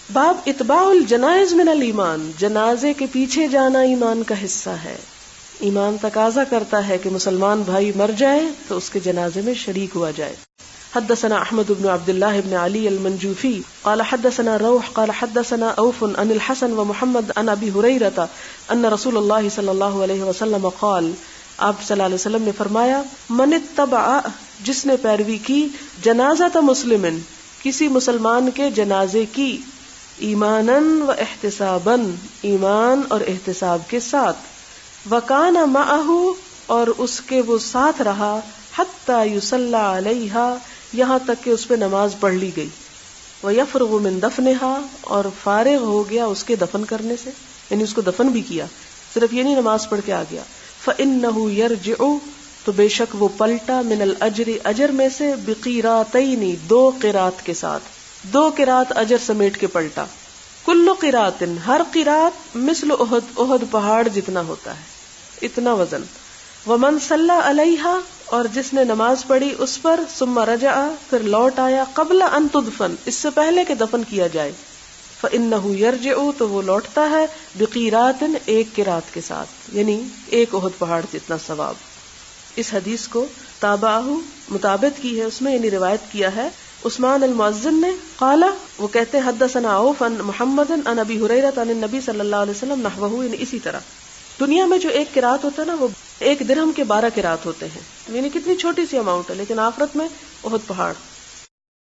باب اتباع الجنائز من الایمان، جنازے کے پیچھے جانا ایمان کا حصہ ہے. ایمان تقاضا کرتا ہے کہ مسلمان بھائی مر جائے تو اس کے جنازے میں شریک ہوا جائے. حدثنا احمد بن عبد الله بن علي المنجوفي قال حدثنا روح قال حدثنا اوف عن الحسن ومحمد عن ابي هريره ان رسول الله صلى الله عليه وسلم قال، آپ صلی اللہ علیہ وسلم نے فرمایا، من اتبع، جس نے پیروی کی، جنازۃ مسلم، کسی مسلمان کے جنازے کی، ایمانا و احتسابا، ایمان اور احتساب کے ساتھ، وکان معه، اور اس کے وہ ساتھ رہا، حتی یصلی علیہا، یہاں تک کہ اس پہ نماز پڑھ لی گئی، ویفرغ من دفنہا، اور فارغ ہو گیا اس کے دفن کرنے سے، یعنی اس کو دفن بھی کیا، صرف یہ نہیں نماز پڑھ کے آ گیا. فإنہ یرجع، تو بے شک وہ پلٹا، من الاجر، اجر میں سے، بقیراتین، 2 قرات کے ساتھ، 2 قرات اجر سمیٹ کے پلٹا. کل قرات، ہر قرات، مثل احد، احد پہاڑ جتنا ہوتا ہے، اتنا وزن. ومن صلی علیہا، اور جس نے نماز پڑھی اس پر، ثم رجع، پھر لوٹ آیا، قبل ان تدفن، اس سے پہلے کہ دفن کیا جائے، فإنہ یرجع، تو وہ لوٹتا ہے، بقیرات، 1 قرات کے ساتھ، یعنی 1 احد پہاڑ جتنا ثواب. اس حدیث کو تابعہ، مطابقت کی ہے اس میں، یعنی روایت کیا ہے عثمان المؤذن نے. قال، وہ کہتے ہیں، حدثنا عوف عن محمد عن ابی ہریرہ عن النبی صلی اللہ علیہ وسلم نحوہ، یعنی اسی طرح. دنیا میں جو 1 قرات ہوتا ہے نا، وہ 1 درہم کے 12 قرات ہوتے ہیں، یعنی کتنی چھوٹی سی اماؤنٹ ہے، لیکن آخرت میں احد پہاڑ.